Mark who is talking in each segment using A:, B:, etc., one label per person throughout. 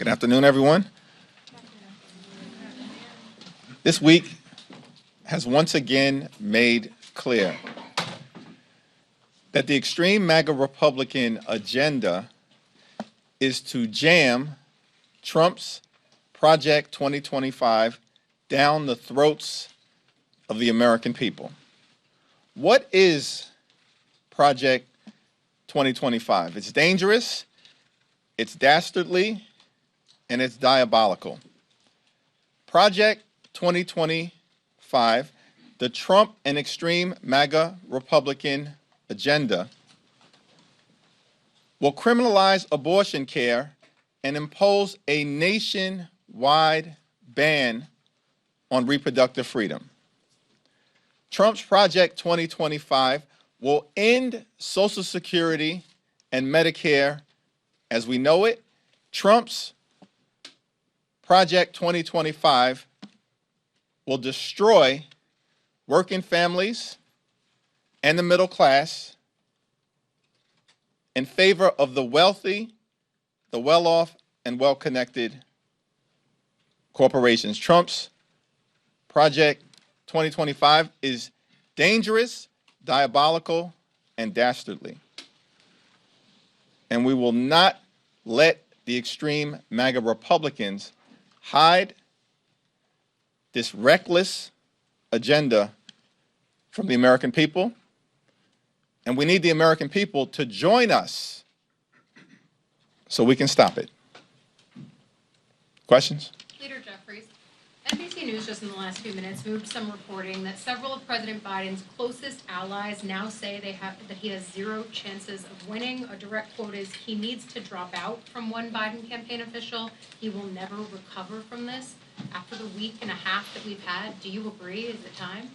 A: afternoon, everyone. This week has once again made clear that the extreme MAGA Republican agenda is to jam Trump's Project 2025 down the throats of the American people. What is Project 2025? It's dangerous, it's dastardly, and it's diabolical. Project 2025, the Trump and extreme MAGA Republican agenda, will criminalize abortion care and impose a nationwide ban on reproductive freedom. Trump's Project 2025 will end Social Security and Medicare as we know it. Trump's Project 2025 will destroy working families and the middle class in favor of the wealthy, the well-off, and well-connected corporations. Trump's Project 2025 is dangerous, diabolical, and dastardly. And we will not let the extreme MAGA Republicans hide this reckless agenda from the American people. And we need the American people to join us so we can stop it. Questions?
B: Leader Jeffries, NBC News just in the last few minutes moved some reporting that several of President Biden's closest allies now say that he has zero chances of winning. A direct quote is, he needs to drop out from one Biden campaign official. He will never recover from this. After the week and a half that we've had, do you agree? Is it time?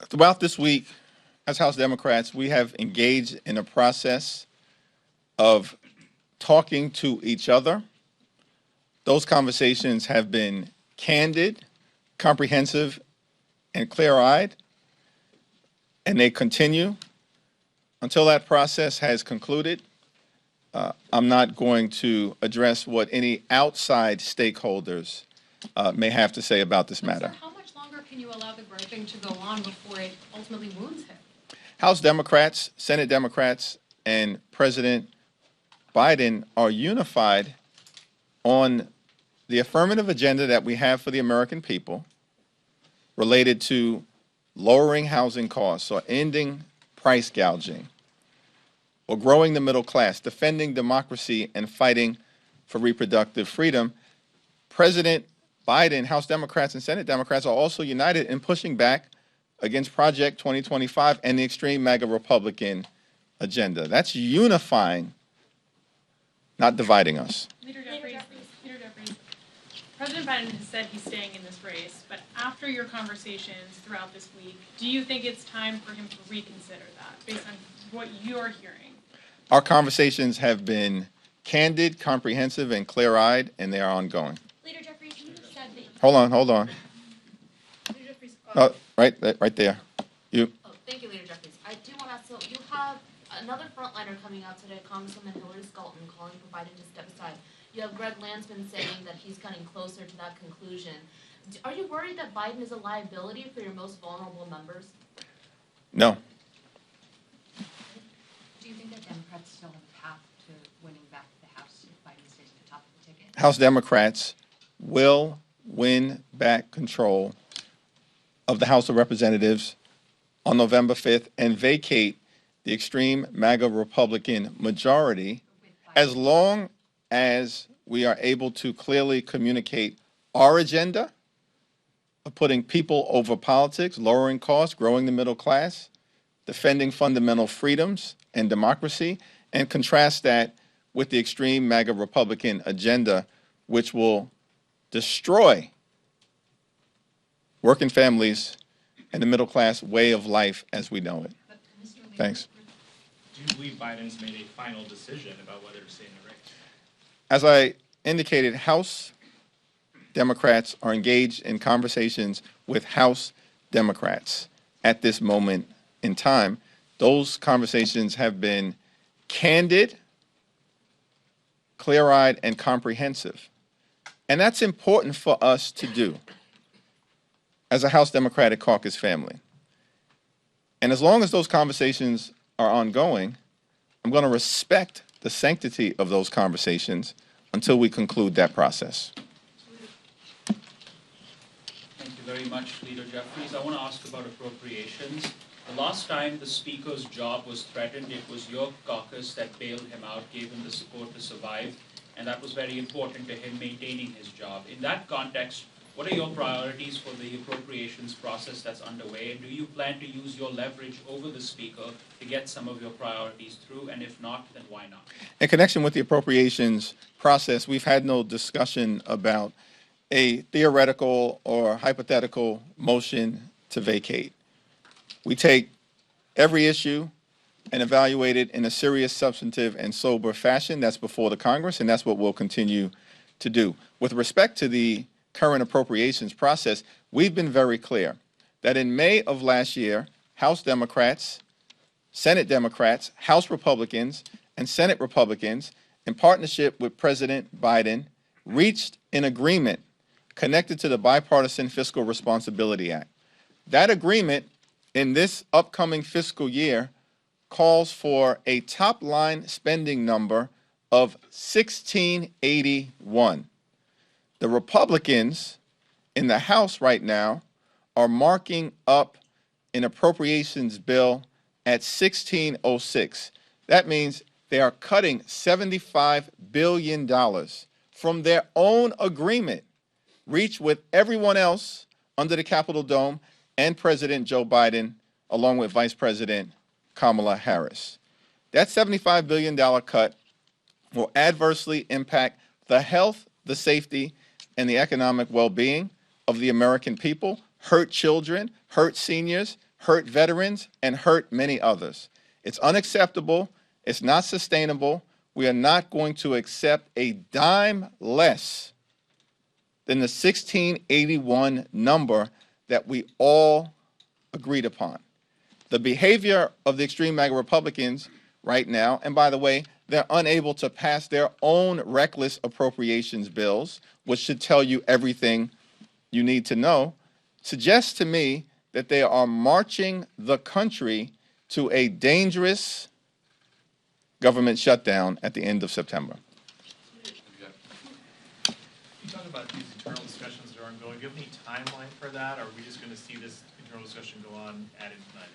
A: Throughout this week, as House Democrats, we have engaged in a process of talking to each other. Those conversations have been candid, comprehensive, and clear-eyed, and they continue. Until that process has concluded, I'm not going to address what any outside stakeholders may have to say about this matter.
B: Sir, how much longer can you allow the griping to go on before it ultimately wounds him?
A: House Democrats, Senate Democrats, and President Biden are unified on the affirmative agenda that we have for the American people related to lowering housing costs or ending price gouging or growing the middle class, defending democracy, and fighting for reproductive freedom. President Biden, House Democrats, and Senate Democrats are also united in pushing back against Project 2025 and the extreme MAGA Republican agenda. That's unifying, not dividing us.
C: Leader Jeffries, President Biden has said he's staying in this race, but after your conversations throughout this week, do you think it's time for him to reconsider that based on what you're hearing?
A: Our conversations have been candid, comprehensive, and clear-eyed, and they are ongoing.
D: Leader Jeffries, you said that...
A: Hold on.
D: Leader Jeffries,
A: Right there. You.
D: Oh, thank you, Leader Jeffries. I do want to ask, so you have another frontliner coming out today, Congresswoman Hillary Scalton, calling for Biden to step aside. You have Greg Landsman saying that he's getting closer to that conclusion. Are you worried that Biden is a liability for your most vulnerable members?
A: No.
E: Do you think that Democrats still have a path to winning back the House if Biden stays at the top of the ticket?
A: House Democrats will win back control of the House of Representatives on November 5th and vacate the extreme MAGA Republican majority as long as we are able to clearly communicate our agenda of putting people over politics, lowering costs, growing the middle class, defending fundamental freedoms and democracy, and contrast that with the extreme MAGA Republican agenda, which will destroy working families and the middle class way of life as we know it. Thanks.
F: Do you believe Biden's made a final decision about whether to stay in the race?
A: As I indicated, House Democrats are engaged in conversations with House Democrats at this moment in time. Those conversations have been candid, clear-eyed, and comprehensive. And that's important for us to do as a House Democratic Caucus family. And as long as those conversations are ongoing, I'm going to respect the sanctity of those conversations until we conclude that process.
G: Thank you very much, Leader Jeffries. I want to ask about appropriations. The last time the Speaker's job was threatened, it was your caucus that bailed him out, gave him the support to survive, and that was very important to him maintaining his job. In that context, what are your priorities for the appropriations process that's underway, and do you plan to use your leverage over the Speaker to get some of your priorities through, and if not, then why not?
A: In connection with the appropriations process, we've had no discussion about a theoretical or hypothetical motion to vacate. We take every issue and evaluate it in a serious, substantive, and sober fashion. That's before the Congress, and that's what we'll continue to do. With respect to the current appropriations process, we've been very clear that in May of last year, House Democrats, Senate Democrats, House Republicans, and Senate Republicans, in partnership with President Biden, reached an agreement connected to the Bipartisan Fiscal Responsibility Act. That agreement in this upcoming fiscal year calls for a top-line spending number of $1681. The Republicans in the House right now are marking up an appropriations bill at $1606. That means they are cutting $75 billion from their own agreement reached with everyone else under the Capitol Dome and President Joe Biden, along with Vice President Kamala Harris. That $75 billion cut will adversely impact the health, the safety, and the economic well-being of the American people, hurt children, hurt seniors, hurt veterans, and hurt many others. It's unacceptable. It's not sustainable. We are not going to accept a dime less than the 1681 number that we all agreed upon. The behavior of the extreme MAGA Republicans right now, and by the way, they're unable to pass their own reckless appropriations bills, which should tell you everything you need to know, suggests to me that they are marching the country to a dangerous government shutdown at the end of September.
F: You talk about these internal discussions that are ongoing. Do you have any timeline for that, or are we just going to see this internal discussion go on ad infinitum?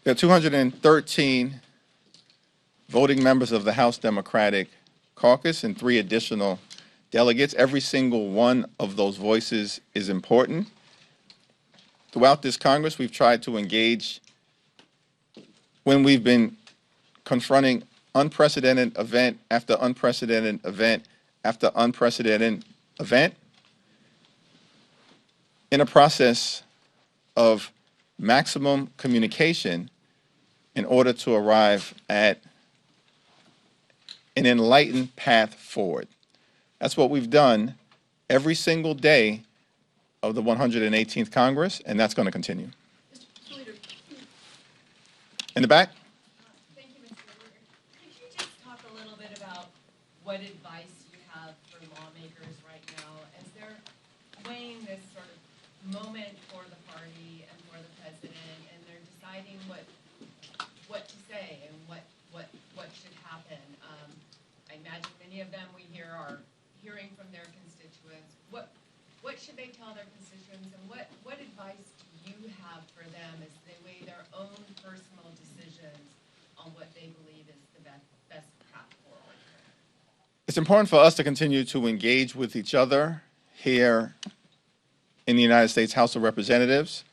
A: There are 213 voting members of the House Democratic Caucus and 3 additional delegates. Every single one of those voices is important. Throughout this Congress, we've tried to engage when we've been confronting unprecedented event after unprecedented event after unprecedented event in a process of maximum communication in order to arrive at an enlightened path forward. That's what we've done every single day of the 118th Congress, and that's going to continue. In the back?
E: Thank you, Mr. Leader. Could you just talk a little bit about what advice you have for lawmakers right now as they're weighing this sort of moment for the party and for the president, and they're deciding what to say and what should happen? I imagine many of them we hear are hearing from their constituents. What should they tell their constituents, and what advice do you have for them as they weigh their own personal decisions on what they believe is the best path forward?
A: It's important for us to continue to engage with each other here in the United States House of Representatives,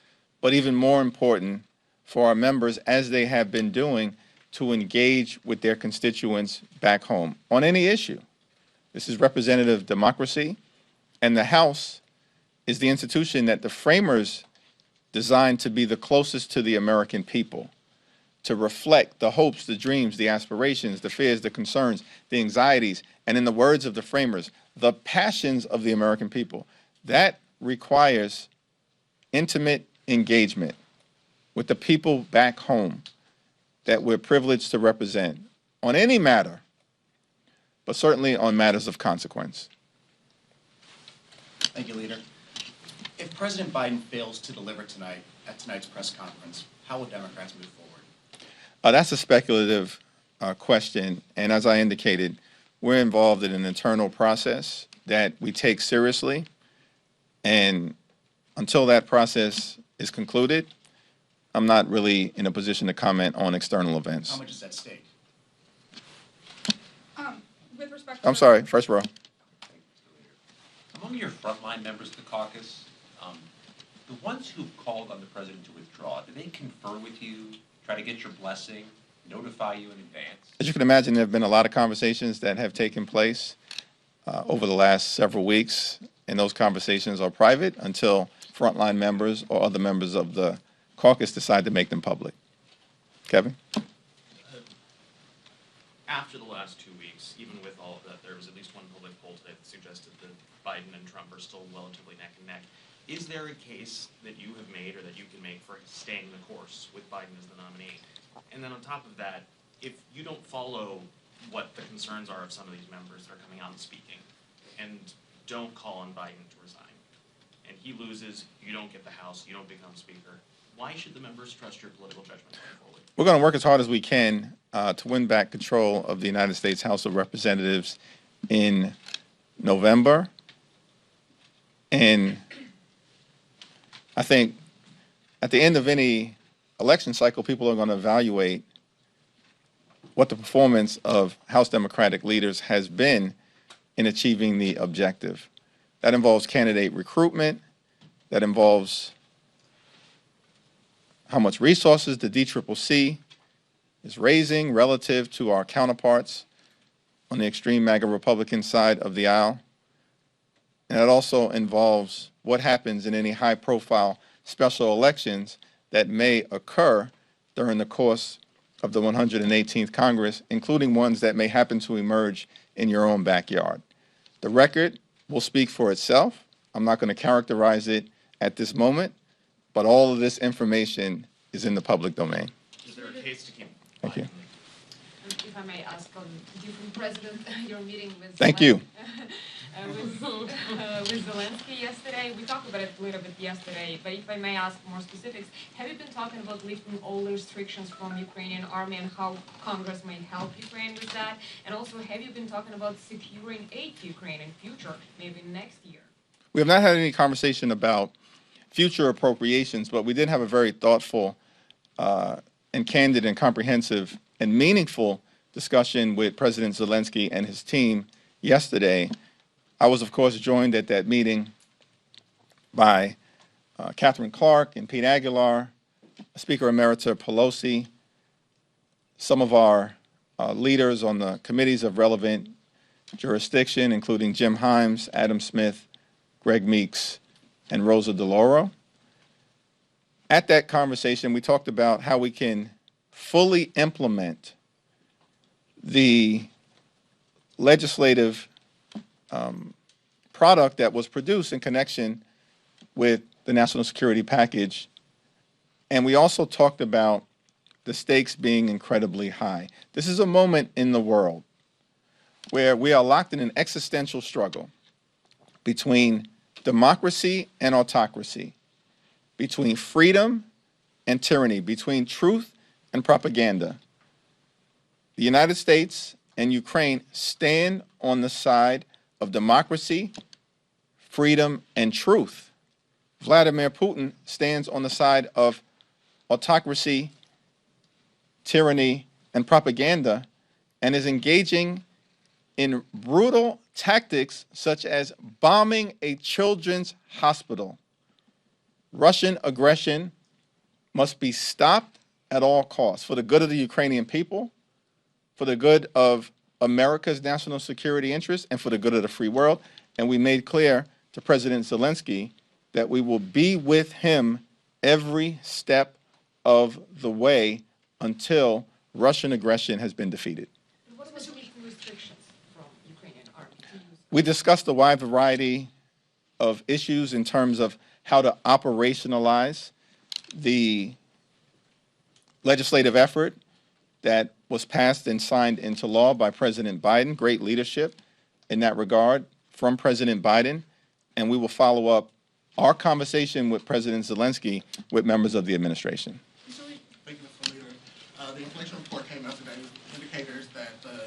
A: but even more important for our members, as they have been doing, to engage with their constituents back home on any issue. This is representative democracy, and the House is the institution that the framers designed to be the closest to the American people, to reflect the hopes, the dreams, the aspirations, the fears, the concerns, the anxieties, and in the words of the framers, the passions of the American people. That requires intimate engagement with the people back home that we're privileged to represent on any matter. but certainly on matters of consequence.
H: Thank you, Leader. If President Biden fails to deliver tonight at tonight's press conference, how will Democrats move forward?
A: That's a speculative question, and as I indicated, we're involved in an internal process that we take seriously, and until that process is concluded, I'm not really in a position to comment on external events.
H: How much is at stake?
C: With respect to.
A: I'm sorry, first row.
I: Among your frontline members of the caucus, the ones who've called on the president to withdraw, do they confer with you, try to get your blessing, notify you in advance?
A: As you can imagine, there have been a lot of conversations that have taken place over the last several weeks, and those conversations are private until frontline members or other members of the caucus decide to make them public. Kevin?
J: After the last 2 weeks, even with all of that, there was at least one public poll today that suggested that Biden and Trump are still relatively neck and neck. Is there a case that you have made or that you can make for staying the course with Biden as the nominee? And then on top of that, if you don't follow what the concerns are of some of these members that are coming out and speaking, and don't call on Biden to resign, and he loses, you don't get the House, you don't become Speaker, why should the members trust your political judgment going forward?
A: We're going to work as hard as we can to win back control of the United States House of Representatives in November. And I think at the end of any election cycle, people are going to evaluate what the performance of House Democratic leaders has been in achieving the objective. That involves candidate recruitment. That involves how much resources the DCCC is raising relative to our counterparts on the extreme MAGA Republican side of the aisle. And it also involves what happens in any high-profile special elections that may occur during the course of the 118th Congress, including ones that may happen to emerge in your own backyard. The record will speak for itself. I'm not going to characterize it at this moment, but all of this information is in the public domain.
J: Is there a case to keep
A: Thank you.
K: If I may ask, different president, your meeting with.
A: Thank you.
K: With Zelensky yesterday, we talked about it a little bit yesterday, but if I may ask more specifics, have you been talking about lifting all the restrictions from Ukrainian army and how Congress may help Ukraine with that? And also, have you been talking about securing aid to Ukraine in future, maybe next year?
A: We have not had any conversation about future appropriations, but we did have a very thoughtful and candid and comprehensive and meaningful discussion with President Zelensky and his team yesterday. I was, of course, joined at that meeting by Catherine Clark and Pete Aguilar, Speaker Emerita Pelosi, some of our leaders on the committees of relevant jurisdiction, including Jim Himes, Adam Smith, Greg Meeks, and Rosa DeLauro. At that conversation, we talked about how we can fully implement the legislative product that was produced in connection with the national security package. And we also talked about the stakes being incredibly high. This is a moment in the world where we are locked in an existential struggle between democracy and autocracy, between freedom and tyranny, between truth and propaganda. The United States and Ukraine stand on the side of democracy, freedom, and truth. Vladimir Putin stands on the side of autocracy, tyranny, and propaganda, and is engaging in brutal tactics such as bombing a children's hospital. Russian aggression must be stopped at all costs for the good of the Ukrainian people, for the good of America's national security interests, and for the good of the free world. And we made clear to President Zelensky that we will be with him every step of the way until Russian aggression has been defeated.
K: What about the restrictions from Ukrainian army to use?
A: We discussed a wide variety of issues in terms of how to operationalize the legislative effort that was passed and signed into law by President Biden. Great leadership in that regard from President Biden. And we will follow up our conversation with President Zelensky with members of the administration.
L: Thank you, Mr. Leader. The inflation report came out today with indicators that the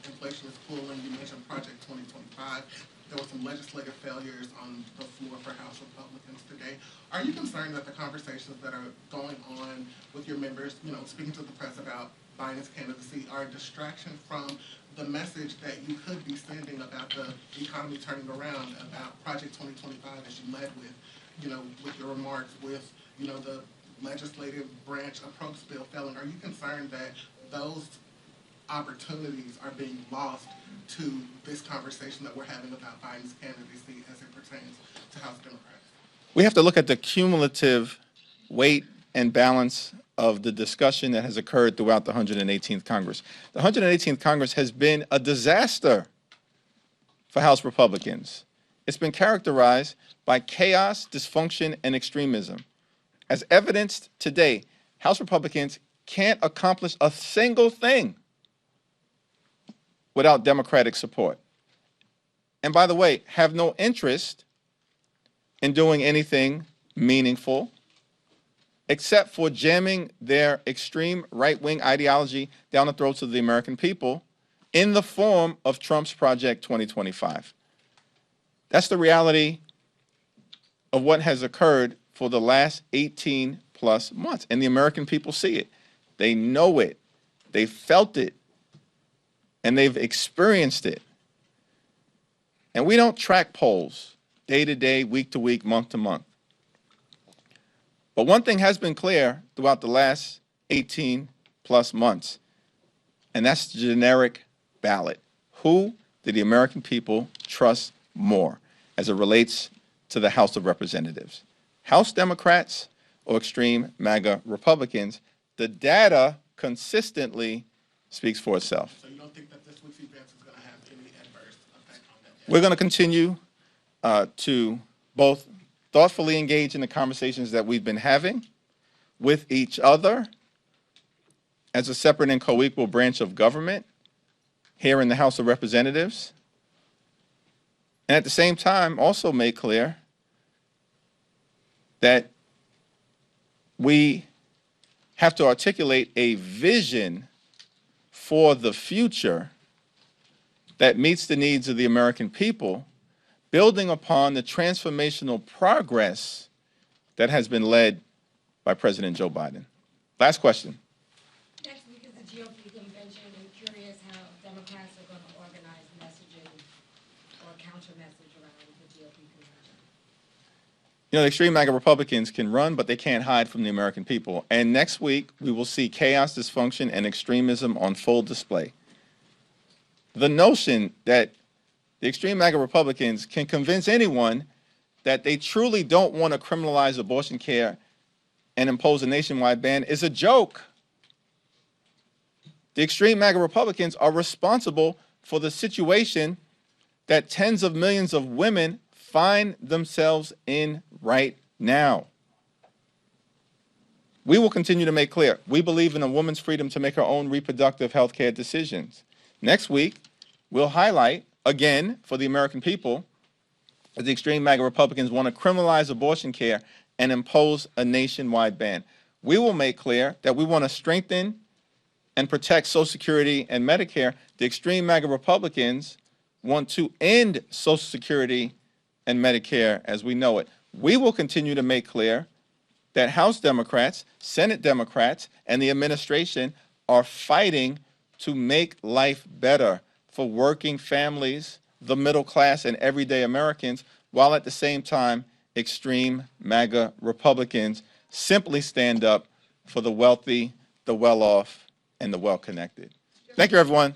L: inflation is cooling. You mentioned Project 2025. There were some legislative failures on the floor for House Republicans today. Are you concerned that the conversations that are going on with your members, speaking to the press about Biden's candidacy, are a distraction from the message that you could be sending about the economy turning around, about Project 2025 as you led with your remarks, with, the legislative branch approach bill failing? Are you concerned that those opportunities are being lost to this conversation that we're having about Biden's candidacy as it pertains to House Democrats?
A: We have to look at the cumulative weight and balance of the discussion that has occurred throughout the 118th Congress. The 118th Congress has been a disaster for House Republicans. It's been characterized by chaos, dysfunction, and extremism. As evidenced today, House Republicans can't accomplish a single thing without Democratic support. And by the way, have no interest in doing anything meaningful except for jamming their extreme right-wing ideology down the throats of the American people in the form of Trump's Project 2025. That's the reality of what has occurred for the last 18 plus months. And the American people see it. They know it. They felt it. And they've experienced it. And we don't track polls day to day, week to week, month to month. But one thing has been clear throughout the last 18 plus months, and that's the generic ballot. Who do the American people trust more as it relates to the House of Representatives? House Democrats or extreme MAGA Republicans? The data consistently speaks for itself.
L: So you don't think that this week's events is going to have any adverse effect on that?
A: We're going to continue to both thoughtfully engage in the conversations that we've been having with each other as a separate and co-equal branch of government here in the House of Representatives, and at the same time also make clear that we have to articulate a vision for the future that meets the needs of the American people, building upon the transformational progress that has been led by President Joe Biden. Last question.
M: Next week is the GOP convention. I'm curious how Democrats are going to organize messaging or counter-message around the GOP convention.
A: The extreme MAGA Republicans can run, but they can't hide from the American people. And next week, we will see chaos, dysfunction, and extremism on full display. The notion that the extreme MAGA Republicans can convince anyone that they truly don't want to criminalize abortion care and impose a nationwide ban is a joke. The extreme MAGA Republicans are responsible for the situation that tens of millions of women find themselves in right now. We will continue to make clear, we believe in a woman's freedom to make her own reproductive health care decisions. Next week, we'll highlight, again, for the American people, that the extreme MAGA Republicans want to criminalize abortion care and impose a nationwide ban. We will make clear that we want to strengthen and protect Social Security and Medicare. The extreme MAGA Republicans want to end Social Security and Medicare as we know it. We will continue to make clear that House Democrats, Senate Democrats, and the administration are fighting to make life better for working families, the middle class, and everyday Americans, while at the same time, extreme MAGA Republicans simply stand up for the wealthy, the well-off, and the well-connected. Thank you, everyone.